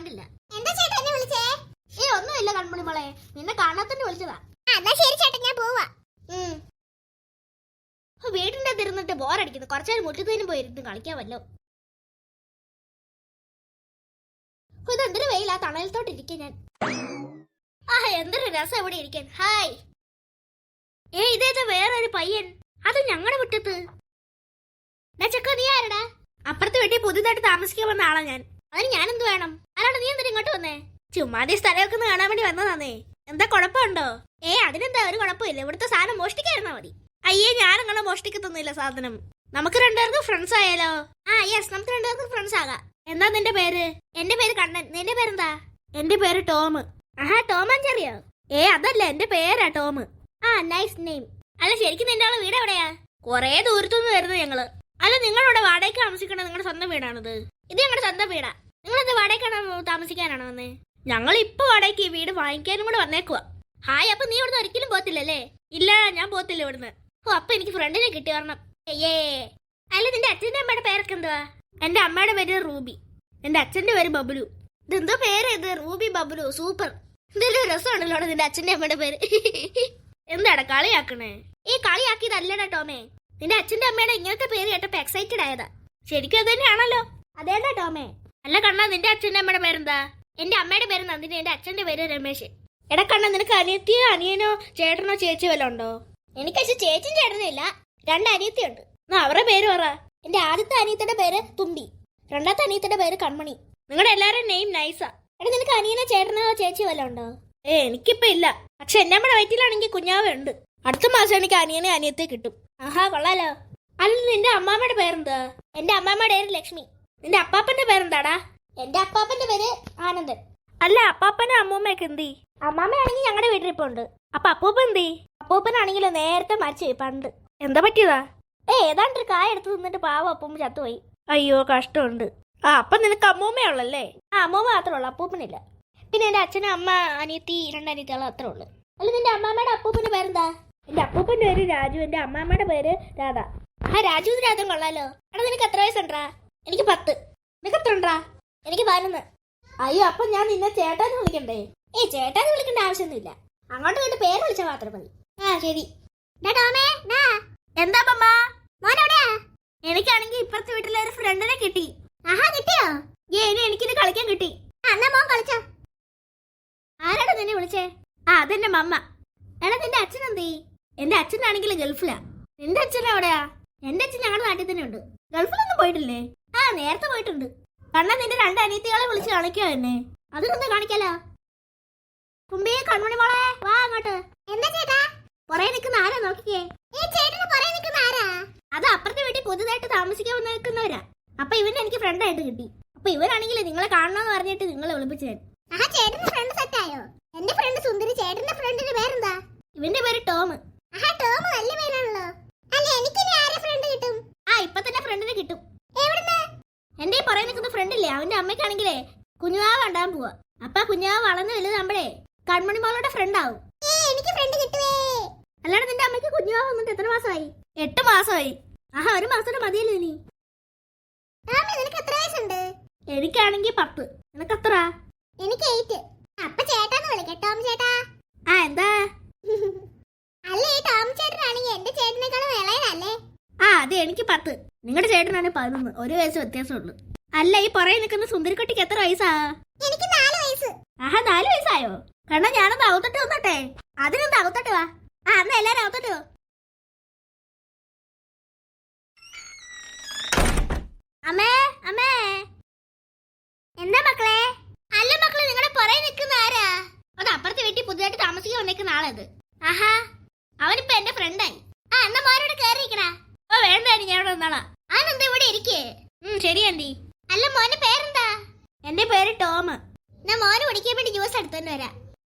കണ്ടില്ല. എന്താ ചേട്ടാ എന്നെ വിളിച്ചേ? ഒന്നുമില്ല കൺമണി മോളെ, നിന്നെ കാണാത്തന്നെ വിളിച്ചതാ. എന്നാ ശരി ചേട്ടാ, ഞാൻ പോവാ. വീടിന്റെ തിരുന്നിട്ട് ബോറടിക്കുന്നു. കുറച്ചേരം മുറ്റത്തേനും പോയിരുന്നു കളിക്കാമല്ലോ. ഇതെന്തൊരു വെയിലാ, തണലത്തോട്ടിരിക്കാൻ ഞാൻ. എന്തൊരു രസം ഇവിടെ ഇരിക്കാൻ. ഹായ്. ഇതേതാ വേറൊരു പയ്യൻ, അത് ഞങ്ങളുടെ മുറ്റത്ത്. ചക്ക നീ ആരടാ? അപ്പുറത്തെ വീട്ടിൽ പുതിയതായിട്ട് താമസിക്കാൻ വന്ന ആളാ ഞാൻ. അതിന് ഞാനെന്ത് വേണം? അല്ലാണ്ട് നീ എന്തിനാ ഇങ്ങോട്ട് വന്നേ? ചുമ്മാതി സ്ഥലമൊക്കെ ഒന്ന് കാണാൻ വേണ്ടി വന്നതാന്നേ. എന്താ കുഴപ്പമുണ്ടോ? അതിനെന്താ, ഒരു കുഴപ്പമില്ല. ഇവിടുത്തെ സാധനം മോഷ്ടിക്കായിരുന്നാ മതി. അയ്യേ, ഞാനങ്ങനെ മോഷ്ടിക്കത്തൊന്നുമില്ല സാധനം. നമുക്ക് രണ്ടുപേർക്കും ഫ്രണ്ട്സ് ആയാലോ? യെസ്, നമുക്ക് രണ്ടുപേർക്കും ഫ്രണ്ട്സ് ആകാം. എന്താ നിന്റെ പേര്? എന്റെ പേര് കണ്ണൻ. നിന്റെ പേരെന്താ? എന്റെ പേര് ടോം. Tom and ജെറിയോ? അതല്ല, എന്റെ പേരാ ടോം. Nice name. അല്ല, ശരിക്കും നിന്റെ ആളെ വീട് എവിടെയാ? കൊറേ ദൂരത്തുനിന്ന് വരുന്നു ഞങ്ങള്. അല്ല, നിങ്ങളിവിടെ വാടകയ്ക്ക് താമസിക്കണ നിങ്ങളുടെ സ്വന്തം വീടാണിത്? ഇത് ഞങ്ങളുടെ സ്വന്തം വീടാ. നിങ്ങളെന്ത് വാടകയ്ക്കാണോ താമസിക്കാനാണോ വന്നേ? ഞങ്ങൾ ഇപ്പൊ വാടകയ്ക്ക് ഈ വീട് വാങ്ങിക്കാനും കൂടെ വന്നേക്കുവാ. ഹായ്, അപ്പൊ നീ ഇവിടുന്ന് ഒരിക്കലും പോത്തില്ലല്ലേ? ഇല്ല, ഞാൻ പോത്തില്ല ഇവിടുന്ന്. അപ്പൊ എനിക്ക് ഫ്രണ്ടിനെ കിട്ടി വരണം. അല്ല, നിന്റെ അച്ഛന്റെ അമ്മയുടെ പേരൊക്കെ എന്തുവാ? എന്റെ അമ്മയുടെ പേര് റൂബി, എന്റെ അച്ഛന്റെ പേര് ബബ്ലു. ഇതെന്തോ പേര് ഇത്, റൂബി ബബ്ലു. സൂപ്പർ. എന്തെങ്കിലും രസമാണല്ലോ നിന്റെ അച്ഛന്റെ അമ്മയുടെ പേര്. എന്താടാ കളിയാക്കണേ? കളിയാക്കിയതല്ലടാ ടോമേ. നിന്റെ അച്ഛന്റെ അമ്മയുടെ ഇങ്ങനത്തെ പേര് കേട്ടപ്പോ എക്സൈറ്റഡ് ആയതാ. ശരിക്കും അത് തന്നെയാണല്ലോ. അതേടാ ടോമേ. അല്ല കണ്ണാ, നിന്റെ അച്ഛന്റെ അമ്മയുടെ പേരെന്താ? എന്റെ അമ്മയുടെ പേര് നന്ദിനി, എന്റെ അച്ഛന്റെ പേര് രമേശ്. എടാ കണ്ണ, നിനക്ക് അനിയത്തിയോ അനിയനോ ചേട്ടനോ ചേച്ചിയോ വല്ല ഉണ്ടോ? എനിക്ക് ചേച്ചിയും ചേട്ടനും ഇല്ല, 2 അനിയത്തിയുണ്ട്. അവരുടെ പേര് പറ. എന്റെ ആദ്യത്തെ അനിയത്തിന്റെ പേര് തുമ്പി, രണ്ടാമത്തെ അനിയത്തിന്റെ പേര് കൺമണി. നിങ്ങളുടെ എല്ലാവരും നെയിം നൈസാ. എടാ, നിനക്ക് അനിയനോ ചേട്ടനോ ചേച്ചിയോ വല്ല ഉണ്ടോ? എനിക്കിപ്പോ ഇല്ല, പക്ഷെ എന്റെ അമ്മയുടെ വയറ്റിലാണെങ്കിൽ കുഞ്ഞാവുണ്ട്. അടുത്ത മാസം എനിക്ക് അനിയനെ അനിയത്തെ കിട്ടും. കൊള്ളാലോ. അല്ല, നിന്റെ അമ്മാമ്മയുടെ പേരെന്താ? എന്റെ അമ്മാമ്മയുടെ പേര് ലക്ഷ്മി. നിന്റെ അപ്പാപ്പന്റെ പേരെന്താടാ? എന്റെ അപ്പാപ്പന്റെ പേര് ആനന്ദൻ. അല്ല, അപ്പാപ്പനും അമ്മൂമ്മയൊക്കെ എന്തി? അമ്മാമ്മയാണെങ്കിൽ ഞങ്ങളുടെ വീട്ടിൽ ഇപ്പൊ ഉണ്ട്. അപ്പൊ അപ്പൂപ്പൻ എന്തി? അപ്പൂപ്പനാണെങ്കിലോ നേരത്തെ മരിച്ചു പണ്ട്. എന്താ പറ്റിയതാ? ഏതാണ്ടൊരു കായ എടുത്ത് തിന്നിട്ട് പാവം അപ്പൂമ്മ ചത്തുപോയി. അയ്യോ, കഷ്ടമുണ്ട്. അപ്പൊ നിനക്ക് അമ്മൂമ്മയുള്ളല്ലേ? അമ്മൂമ്മ മാത്രമേ ഉള്ളൂ, അപ്പൂപ്പനില്ല. പിന്നെ എന്റെ അച്ഛനും അമ്മ അനിയത്തി 2 അനിയത്തികളും അത്രേ ഉള്ളു. അല്ല, നിന്റെ അമ്മാമ്മയുടെ അപ്പൂപ്പന്റെ പേരെന്താ? എന്റെ അപ്പൂപ്പന്റെ പേര് രാജു, എന്റെ അമ്മാമ്മയുടെ പേര് രാധ. രാജു രാധം കൊള്ളാലോ. എടാ, നിനക്ക് എത്ര വയസ്സുണ്ടാ? എനിക്ക് 10. നിനക്ക് എത്ര ഉണ്ടാ? എനിക്ക് 11. അയ്യോ, അപ്പൊ ഞാൻ നിന്നെ ചേട്ടാന്ന് വിളിക്കണ്ടേ? ചേട്ടാന്ന് വിളിക്കേണ്ട ആവശ്യമൊന്നുമില്ല. അങ്ങോട്ട് വീട്ട് പേര് വിളിച്ചാൽ മാത്രം മതി. ശരി. എന്താ പമ്മ? എനിക്കാണെങ്കിൽ ഇപ്പുറത്തെ വീട്ടിലെ ഒരു ഫ്രണ്ടിനെ കിട്ടി. കിട്ടിയോ? ഇനി എനിക്കിത് കളിക്കാൻ കിട്ടി. കളിച്ചോ. ആരാടാ നിന്നെ വിളിച്ചേ? അതെന്റെ മമ്മ. എടാ, നിന്റെ അച്ഛൻ എന്തേ? എന്റെ അച്ഛനാണെങ്കിൽ ഗൾഫിലാ. നിന്റെ അച്ഛൻ എവിടെയാ? എന്റെ അച്ഛൻ ഞങ്ങളുടെ നാട്ടിൽ തന്നെ ഉണ്ട്. ഗൾഫിലൊന്നും പോയിട്ടില്ലേ? നേരത്തെ പോയിട്ടുണ്ട്. കണ്ണ, നിന്റെ 2 അനിയത്തികളെ വിളിച്ച് കാണിക്കോ എന്നെ? അതൊന്നും കാണിക്കാലോ. കുമ്പിയെ കൺമണി മോളെ, വാ അങ്ങോട്ട്. എന്താ ചേട്ടാ? പുറകെ നിൽക്കുന്ന ആരാ നോക്കിക്കേ. അത് അപ്പുറത്തെ വീട്ടിൽ പുതുതായിട്ട് താമസിക്കാൻ വന്നിരിക്കുന്നവരാ. അപ്പൊ ഇവനെ എനിക്ക് ഫ്രണ്ടായിട്ട് കിട്ടി. അപ്പൊ ഇവനാണെങ്കിൽ നിങ്ങളെ കാണണമെന്ന് പറഞ്ഞിട്ട് നിങ്ങളെ വിളിപ്പിച്ചു. ചേട്ടന്റെ ഫ്രണ്ട് സെറ്റായോ? എന്റെ ഫ്രണ്ട് സുന്ദരി. ചേട്ടന്റെ ഫ്രണ്ടിന്റെ പേരെന്താ? ഇവന്റെ പേര് ടോം. ടോം നല്ല പേരാണല്ലോ. അല്ല, എനിക്ക് ആരെ ഫ്രണ്ട് കിട്ടും? ഇപ്പൊ തന്നെ ഫ്രണ്ടിനെ കിട്ടും. എവിടുന്ന്? എന്റെ പുറകെ നിൽക്കുന്ന ഫ്രണ്ടില്ലേ, അവന്റെ അമ്മയ്ക്കാണെങ്കിലേ കുഞ്ഞുവാവ് ഉണ്ടാകാൻ പോവാ. അപ്പൊ കുഞ്ഞുവാവ് വളർന്നു വലുതാകുമ്പോഴേ കൺമണി മോളുടെ ഫ്രണ്ട് ആവും. എനിക്ക് ഫ്രണ്ട് കിട്ടുവേ. അല്ലാതെ നിന്റെ അമ്മയ്ക്ക് കുഞ്ഞുവാവ് വന്നിട്ട് എത്ര മാസമായി? 8 മാസമായി. 1 മാസത്തോടെ മതിയല്ലോ നീ. നിനക്ക് എത്ര വയസ്സുണ്ട്? എനിക്കാണെങ്കിൽ 10. നിനക്ക് എത്ര? എനിക്ക് 8. അപ്പൊ ചേട്ടാന്ന് വിളിക്കാം. ടോം ചേട്ടാ. എന്താ? അല്ല, ഈ ടോം ചേട്ടനാണെങ്കിൽ എന്റെ ചേട്ടനേക്കാളും ഇളയനല്ലേ? അതെ, എനിക്ക് 10. നിങ്ങളുടെ ചേട്ടനാണ് 11. 1 വയസ്സ് വ്യത്യാസമുള്ളൂ. അല്ല, ഈ പുറകെ നിൽക്കുന്ന സുന്ദരിക്കുട്ടിക്ക് എത്ര വയസ്സാ? എനിക്ക് 4 വയസ്സ്. 4 വയസ്സായോ? കാരണം ഞാനൊന്ന് അകത്തോട്ട് വന്നട്ടെ. അതിനൊന്ന് അകത്തോട്ട് വാ. അന്ന് എല്ലാരും അകത്തോട്ട് പോ. അമ്മേ, അമ്മേ. എന്താ മക്കളെ? അല്ല മക്കളെ, നിങ്ങളുടെ പുറകെ നിൽക്കുന്ന ആരാ? അത് അപ്പുറത്തെ വീട്ടിൽ പുതുതായിട്ട് താമസിക്കാൻ വന്നേക്കുന്ന ആളത്. അവനിപ്പോ എന്റെ ഫ്രണ്ടായി. എന്നാ മോനോട് കേറിയിരിക്കണ. വേണ്ട, ഞാൻ ഇവിടെ വന്നാളാ. ആണെന്താ ഇവിടെ ഇരിക്കേ? ശരി ആന്റി. അല്ല, മോന്റെ പേരെന്താ? എന്റെ പേര് ടോം. ഞാൻ മോന് കുടിക്കാൻ വേണ്ടി ജ്യൂസ് എടുത്തോണ്ട് വരാം.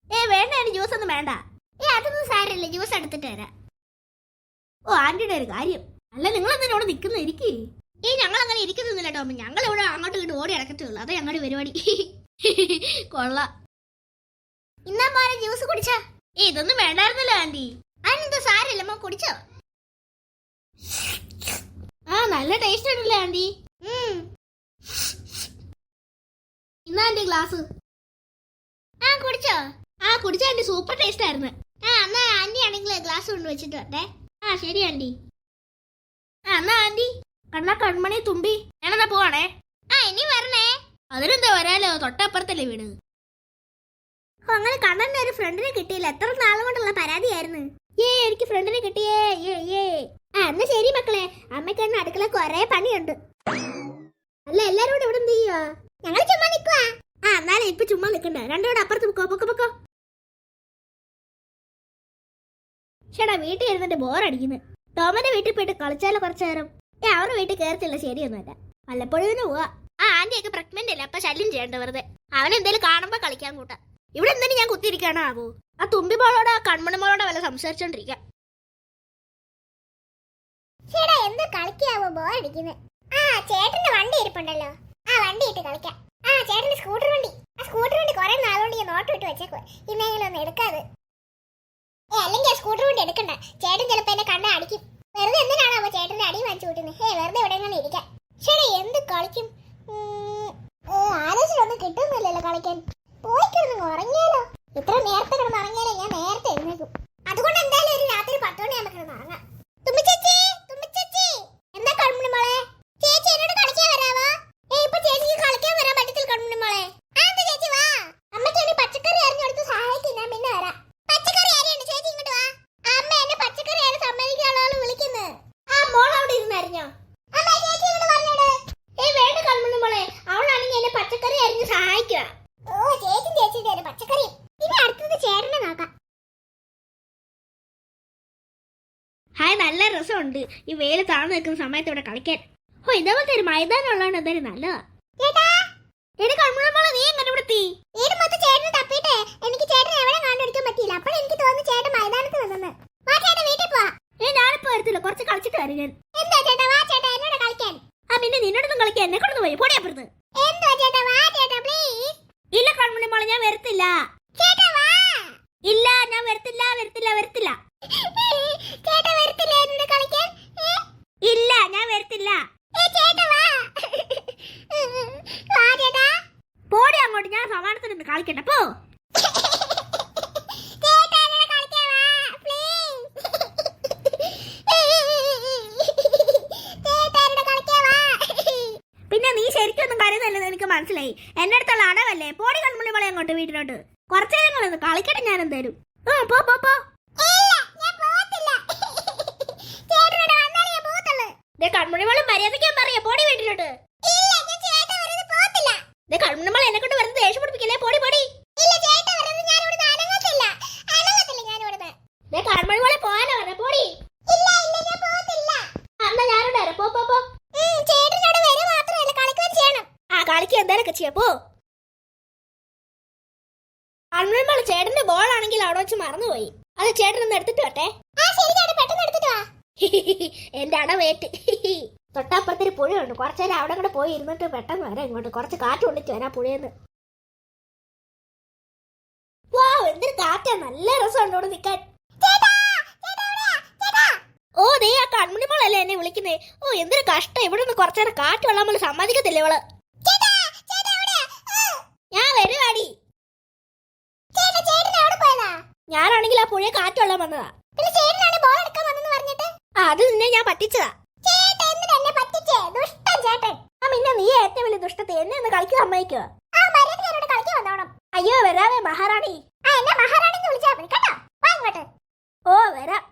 വേണ്ട ആന്റി, ജ്യൂസ് ഒന്നും വേണ്ട. അതൊന്നും സാരമില്ല, ജ്യൂസ് എടുത്തിട്ട് വരാം. ആന്റിയുടെ ഒരു കാര്യം. അല്ല, നിങ്ങൾ എന്തിനാ ഇവിടെ നിൽക്കുന്ന? ഇരിക്കേ. ഞങ്ങൾ അങ്ങനെ ഇരിക്കുന്നില്ല ടോം. ഞങ്ങൾ ഇവിടെ അങ്ങോട്ട് ഇങ്ങോട്ട് ഓടി അടക്കത്തേ ഉള്ളൂ. അതാ ഞങ്ങളുടെ പരിപാടി. കൊള്ളാം. ഇന്നാ മോനെ ജ്യൂസ് കുടിച്ചാ? ഇതൊന്നും വേണ്ടായിരുന്നല്ലോ ആന്റി. അതിനെന്തോ സാരമില്ല, മോ കുടിച്ചോ. നല്ല ടേസ്റ്റ് ഉണ്ടല്ലേ ആന്റി? ഉം. ഇന്നാ ആന്റി ഗ്ലാസ്. ആ കുടിച്ചോ? ആ കുടിച്ച ആന്റി, സൂപ്പർ ടേസ്റ്റ് ആയിരുന്നു. ആ എന്നാ ആന്റി ആണെങ്കിൽ ഗ്ലാസ് കൊണ്ട് വെച്ചിട്ട് വരട്ടെ. ആ ശരി ആന്റി. ആ എന്നാ ആന്റി. കണ്ണാ കൺമണി തുമ്പി, ഞാനെന്നാ പോവാണേ. ആ ഇനി വരണേ. അതിനെന്താ വരാലോ, തൊട്ടപ്പുറത്തല്ലേ വീട്. അങ്ങനെ കണ്ണന്റെ ഒരു ഫ്രണ്ടിനെ കിട്ടിയില്ല. എത്ര നാളും കൊണ്ടുള്ള പരാതിയായിരുന്നു. എനിക്ക് ഫ്രണ്ടിനെ കിട്ടിയേ. ആ എന്നാ ശരി മക്കളെ, അമ്മയ്ക്ക് തന്നെ അടുക്കള കൊറേ പണിയുണ്ട്. അല്ല എല്ലാരും കൂടെ ഇവിടെ എന്ത് ചെയ്യുവാ? ഞങ്ങൾ ചുമ്മാ നിക്കുവാ. ആ എന്നാലും ഇപ്പൊ ചുമ്മാ നിക്കണ്ട, രണ്ടുകൂടെ അപ്പുറത്ത് പൊക്കോ. ചേട്ടാ വീട്ടിൽ ഇരുന്നിട്ട് ബോറടിക്കുന്നു. ടോമന്റെ വീട്ടിൽ പോയിട്ട് കളിച്ചാലോ കുറച്ചു നേരം. അവരുടെ വീട്ടിൽ കയറത്തില്ല, ശരിയൊന്നുമല്ല. വല്ലപ്പോഴും തന്നെ പോവാ. ആ ആന്റിയൊക്കെ പ്രഗ്നന്റ് അല്ല, അപ്പൊ ശല്യം ചെയ്യണ്ട വെറുതെ. അവനെന്തേലും കാണുമ്പോ കളിക്കാൻ കൂട്ടാ. ഇവിടെ എന്തെങ്കിലും ഞാൻ കുത്തിയിരിക്കാണോ ആവോ? ആ തുമ്പി മോളോട് ആ കൺമണി മോളോട് വല്ല സംസാരിച്ചോണ്ടിരിക്കാം. ചേട്ടാ എന്ത് കളിക്കാവോ, ബോറടിക്കുന്നത്. ആ ചേട്ടന്റെ വണ്ടി ഇരിപ്പുണ്ടല്ലോ, ആ വണ്ടി ഇട്ട് കളിക്കാം. ആ ചേട്ടന്റെ സ്കൂട്ടർ വണ്ടി, ആ സ്കൂട്ടർ വണ്ടി കുറെ നാളുകൊണ്ട് ഞാൻ നോട്ട് ഇട്ട് വെച്ചേക്കോ, ഇന്നെങ്കിലും ഒന്ന് എടുക്കാതെ. അല്ലെങ്കിൽ ആ സ്കൂട്ടർ വണ്ടി എടുക്കണ്ട, ചേട്ടൻ ചിലപ്പോ എന്നെ കണ്ട അടിക്കും. വെറുതെ എന്തിനാണോ ചേട്ടന്റെ അടി വാങ്ങിച്ചു കൂട്ടുന്നത്? വെറുതെ എവിടെയെങ്കിലും ഇരിക്കാം. ചേട്ടാ എന്ത് കളിക്കും? ആലോചനൊന്നും കിട്ടുന്നില്ലല്ലോ കളിക്കാൻ. പോയിക്കൊന്ന് ഉറങ്ങിയാലോ? ഇത്ര നേരത്തെ കിടന്ന് ഉറങ്ങിയാലോ ഞാൻ നേരത്തെ എഴുന്നേക്കും. അതുകൊണ്ട് എന്തായാലും ഒരു രാത്രി 10 മണിയാകുമ്പോൾ കിടന്ന് ഉറങ്ങാം. തുമ്പി ചേച്ചി എന്താ കൺമുണി മോളെ? ചേച്ചി എന്നോട് കളിക്കാൻ വരാവോ? ഇപ്പൊ ചേച്ചിക്ക് കളിക്കാൻ വരാൻ പറ്റത്തില്ല കൺമുണി മോളെ. എന്താ ചേച്ചി വാ, അമ്മയ്ക്ക് പച്ചക്കറി അരിഞ്ഞെടുത്ത് സഹായിക്കും, ഞാൻ പിന്നെ വരാം. പച്ചക്കറി അരിയുണ്ട്, ചേച്ചി ഇങ്ങോട്ട് വാ. അമ്മ എന്നെ പച്ചക്കറിയാണ് സമ്മതിക്കാനുള്ള ആള് വിളിക്കുന്നത്. ആ മോൾ അവിടെ ഇരുന്ന് അരിഞ്ഞോ? അമ്മ ചേച്ചി ഇങ്ങോട്ട് പറഞ്ഞോട്. വേണ്ട കൺമണി മോളെ, അവളാണെങ്കിൽ എന്നെ പച്ചക്കറി അരിഞ്ഞ് സഹായിക്കുക. ഓ ചേച്ചിന്റെ ഒരു പച്ചക്കറി. ഇനി അടുത്തത് ചേട്ടനെ നോക്കാം. ഹായ്, നല്ല രസമുണ്ട് ഈ വെയില് താഴ്ന്നു നിൽക്കുന്ന സമയത്ത് ഇവിടെ കളിക്കാൻ. ഓ ഇതേപോലത്തെ ഒരു മൈതാനം ഉള്ളതാണ് എന്തായാലും നല്ലതാ. എടി കൺമണി മോളെ, നീ എങ്ങനെ ഇവിടെ എത്തി? വീട് മൊത്തം ചേട്ടനെ തപ്പിട്ടെ എനിക്ക് ചേട്ടനെ എവിടെ കണ്ടുപിടിക്കാൻ പറ്റിയില്ല. അപ്പോൾ എനിക്ക് തോന്നുന്നു ചേട്ടൻ മൈതാനത്ത് വന്നെന്ന്. വാ ചേട്ടാ വീട്ടിൽ പോവാ. ഞാനിപ്പോ വരത്തില്ല, കുറച്ച് കളിച്ചിട്ട് വരും ഞാൻ. എന്താ ചേട്ടാ വാ ചേട്ടാ എന്നോട് കളിക്കാൻ. ആ പിന്നെ നിന്നോടൊന്നും കളിക്കാൻ എന്നെ കൊണ്ടൊന്നും പോയി പോടി അപ്പുറത്ത്. എന്താ ചേട്ടാ വാ ചേട്ടാ പ്ലീസ്. ഇല്ല കൺമണി മോളെ, ഞാൻ വരത്തില്ല. ചേട്ടാ വാ. ഇല്ല ഞാൻ വരത്തില്ല. ചേട്ടാ വരത്തില്ല എന്നോട് കളിക്കാൻ? ഇല്ല ഞാൻ വരത്തില്ല. ചേട്ടാ വാ. വാ ചേട്ടാ. പോടി അങ്ങോട്ട്, ഞാൻ സമാനത്തിൽ നിന്ന് കളിക്കട്ടെ പോ. ചേട്ടാ എന്നോട് കളിക്കാൻ വാ പ്ലീസ്. ചേട്ടാ എന്നോട് കളിക്കാൻ വാ. പിന്നെ നീ ശരിക്കൊന്നും കരുതല്ലെന്ന് എനിക്ക് മനസ്സിലായി. എന്റെ അടുത്തുള്ള അടവല്ലേ. പോടി കൺമണി മോളെ അങ്ങോട്ട് വീട്ടിലോട്ട്. കുറച്ചു നേരങ്ങളൊന്ന് കളിക്കട്ടെ ഞാൻ എന്തായാലും. പോ കൺമണി മോളെ മര്യാദയ്ക്കാൻ പറയാ, പോടി വീട്ടിലോട്ട്. കൺമണി മോളെ എന്നെ കൊണ്ട് വരുന്നത് ദേഷ്യം പിടിപ്പിക്കല്ലേ, പോടി. കൺമണി മോളെ പോകാനോ പറഞ്ഞ പോടി. എന്നാ ഞാനോട് വരാം, പോ. ആ കളിക്കുക എന്തായാലും ചെയ്യാ പോ. കൺമണി മോളെ ചേട്ടന്റെ ബോൾ ആണെങ്കിൽ അവിടെ വെച്ച് മറന്നുപോയി. അത് ചേട്ടൻ ഒന്ന് എടുത്തിട്ട് വട്ടെ. എന്റെ അടവേറ്റ്. തൊട്ടപ്പുറത്തൊരു പുഴയുണ്ട്, കുറച്ചേരം അവിടെ കൂടെ പോയി ഇരുന്നിട്ട് പെട്ടെന്ന് വരാം ഇങ്ങോട്ട്. കുറച്ച് കാറ്റ് കൊണ്ടിട്ട് വരാം പുഴയെന്ന്. വാ എന്തൊരു കാറ്റാ, നല്ല രസമുണ്ട് ഇവിടെ നിൽക്കാൻ. ഓ ദേ ആ കൺമണി മോളല്ലേ എന്നെ വിളിക്കുന്നേ. ഓ എന്തൊരു കഷ്ടം, ഇവിടെ നിന്ന് കുറച്ചേരം കാറ്റ് വെള്ളം പോലെ സമ്മതിക്കത്തില്ല ഇവള്. ഞാൻ വരുവാടി. ഞാനാണെങ്കിൽ ആ പുഴയെ കാറ്റ് വെള്ളം വന്നതാ. അത് നിന്നെ ഞാൻ പറ്റിച്ചതാ. പിന്നെ നീ ഏറ്റവും വലിയ ദുഷ്ടത്തെ എന്നെ ഒന്ന് കളിക്കാൻ സമ്മതിക്കുക. അയ്യോ വരാവേ മഹാറാണി. ഓ വരാം.